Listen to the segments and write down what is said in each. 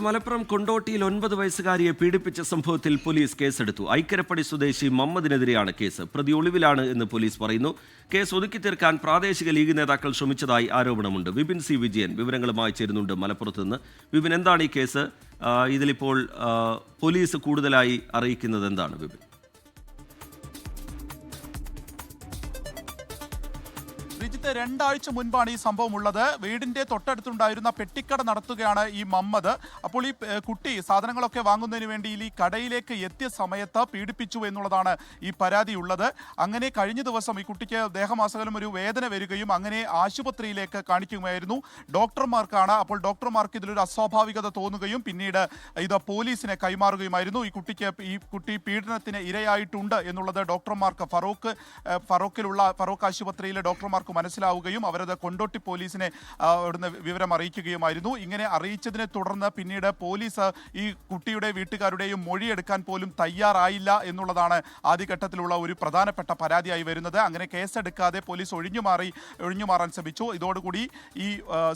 മലപ്പുറം കൊണ്ടോട്ടിയിൽ 9 വയസ്സുകാരിയെ പീഡിപ്പിച്ച സംഭവത്തിൽ പോലീസ് കേസെടുത്തു. ഐക്കരപ്പടി സ്വദേശി മമ്മദിനെതിരെയാണ് കേസ്. പ്രതി ഒളിവിലാണ് എന്ന് പോലീസ് പറയുന്നു. കേസ് ഒതുക്കി തീർക്കാൻ പ്രാദേശിക ലീഗ് നേതാക്കൾ ശ്രമിച്ചതായി ആരോപണമുണ്ട്. വിപിൻ സി വിജയൻ വിവരങ്ങളുമായി ചേരുന്നുണ്ട് മലപ്പുറത്ത് നിന്ന്. വിപിൻ, എന്താണ് ഈ കേസ്? ഇതിലിപ്പോൾ പോലീസ് കൂടുതലായി അറിയിക്കുന്നത് എന്താണ് വിപിൻ? ശ്രീജിത്ത്, 2 ആഴ്ച മുൻപാണ് ഈ സംഭവം ഉള്ളത്. വീടിന്റെ തൊട്ടടുത്തുണ്ടായിരുന്ന പെട്ടിക്കട നടത്തുകയാണ് ഈ മമ്മദ്. അപ്പോൾ ഈ കുട്ടി സാധനങ്ങളൊക്കെ വാങ്ങുന്നതിന് വേണ്ടി ഈ കടയിലേക്ക് എത്തിയ സമയത്ത് പീഡിപ്പിച്ചു എന്നുള്ളതാണ് ഈ പരാതി ഉള്ളത്. അങ്ങനെ കഴിഞ്ഞ ദിവസം ഈ കുട്ടിക്ക് ദേഹമാസകലം ഒരു വേദന വരികയും അങ്ങനെ ആശുപത്രിയിലേക്ക് കാണിക്കുകയായിരുന്നു. അപ്പോൾ ഡോക്ടർമാർക്ക് ഇതിലൊരു അസ്വാഭാവികത തോന്നുകയും പിന്നീട് ഇത് പോലീസിനെ കൈമാറുകയുമായിരുന്നു. ഈ കുട്ടി പീഡനത്തിന് ഇരയായിട്ടുണ്ട് എന്നുള്ളത് ഡോക്ടർമാർക്ക് ഫറോക്ക് ആശുപത്രിയിലെ ഡോക്ടർമാർക്ക് മനസ്സിലാവുകയും അവരത് കൊണ്ടോട്ടി പോലീസിനെ അവിടുന്ന് വിവരം അറിയിക്കുകയുമായിരുന്നു. ഇങ്ങനെ അറിയിച്ചതിനെ തുടർന്ന് പിന്നീട് പോലീസ് ഈ കുട്ടിയുടെ വീട്ടുകാരുടെയും മൊഴിയെടുക്കാൻ പോലും തയ്യാറായില്ല എന്നുള്ളതാണ് ആദ്യഘട്ടത്തിലുള്ള ഒരു പ്രധാനപ്പെട്ട പരാതിയായി വരുന്നത്. അങ്ങനെ കേസെടുക്കാതെ പോലീസ് ഒഴിഞ്ഞുമാറാൻ ശ്രമിച്ചു. ഇതോടുകൂടി ഈ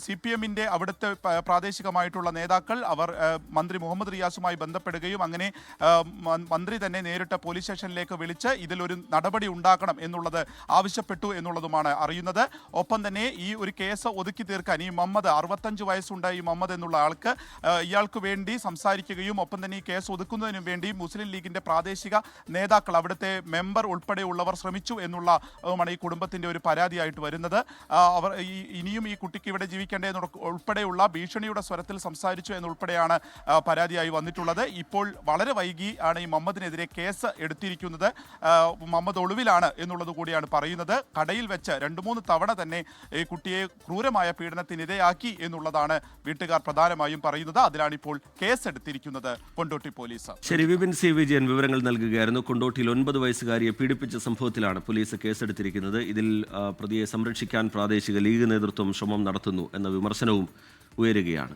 CPM-ന്റെ അവിടുത്തെ പ്രാദേശികമായിട്ടുള്ള നേതാക്കൾ അവർ മന്ത്രി മുഹമ്മദ് റിയാസുമായി ബന്ധപ്പെടുകയും അങ്ങനെ മന്ത്രി തന്നെ നേരിട്ട് പോലീസ് സ്റ്റേഷനിലേക്ക് വിളിച്ച് ഇതിലൊരു നടപടി ഉണ്ടാക്കണം എന്നുള്ളത് ആവശ്യപ്പെട്ടു എന്നുള്ളതുമാണ് അറിയുന്നത്. ഒപ്പം തന്നെ ഈ ഒരു കേസ് ഒതുക്കി തീർക്കാൻ ഈ മമ്മദ് 65 വയസ്സുണ്ട് ഈ മമ്മദ് എന്നുള്ള ഇയാൾക്ക് വേണ്ടി സംസാരിക്കുകയും ഒപ്പം തന്നെ ഈ കേസ് ഒതുക്കുന്നതിനും വേണ്ടി മുസ്ലിം ലീഗിന്റെ പ്രാദേശിക നേതാക്കൾ അവിടുത്തെ മെമ്പർ ഉൾപ്പെടെയുള്ളവർ ശ്രമിച്ചു എന്നുള്ളതാണ് ഈ കുടുംബത്തിന്റെ ഒരു പരാതിയായിട്ട് വരുന്നത്. അവർ ഇനിയും ഈ കുട്ടിക്ക് ഇവിടെ ജീവിക്കേണ്ടത് ഉൾപ്പെടെയുള്ള ഭീഷണിയുടെ സ്വരത്തിൽ സംസാരിച്ചു എന്നുൾപ്പെടെയാണ് പരാതിയായി വന്നിട്ടുള്ളത്. ഇപ്പോൾ വളരെ വൈകി ആണ് ഈ മമ്മദിനെതിരെ കേസ് എടുത്തിരിക്കുന്നത്. മമ്മദ് ഒളിവിലാണ് എന്നുള്ളത് കൂടിയാണ് പറയുന്നത്. കടയിൽ വെച്ച് 2-3 തവണ തന്നെ ഈ കുട്ടിയെ ക്രൂരമായ പീഡനത്തിനിരയാക്കി എന്നുള്ളതാണ് വീട്ടുകാർ പ്രധാനമായും പറയുന്നത്. അതിലാണ് ഇപ്പോൾ കേസെടുത്തിരിക്കുന്നത് കൊണ്ടോട്ടി പോലീസ്. ശരി, വിപിൻ സി വിജയൻ വിവരങ്ങൾ നൽകുകയായിരുന്നു. കൊണ്ടോട്ടിയിൽ 9 വയസ്സുകാരിയെ പീഡിപ്പിച്ച സംഭവത്തിലാണ് പോലീസ് കേസെടുത്തിരിക്കുന്നത്. ഇതിൽ പ്രതിയെ സംരക്ഷിക്കാൻ പ്രാദേശിക ലീഗ് നേതൃത്വം ശ്രമം നടത്തുന്നു എന്ന വിമർശനവും ഉയരുകയാണ്.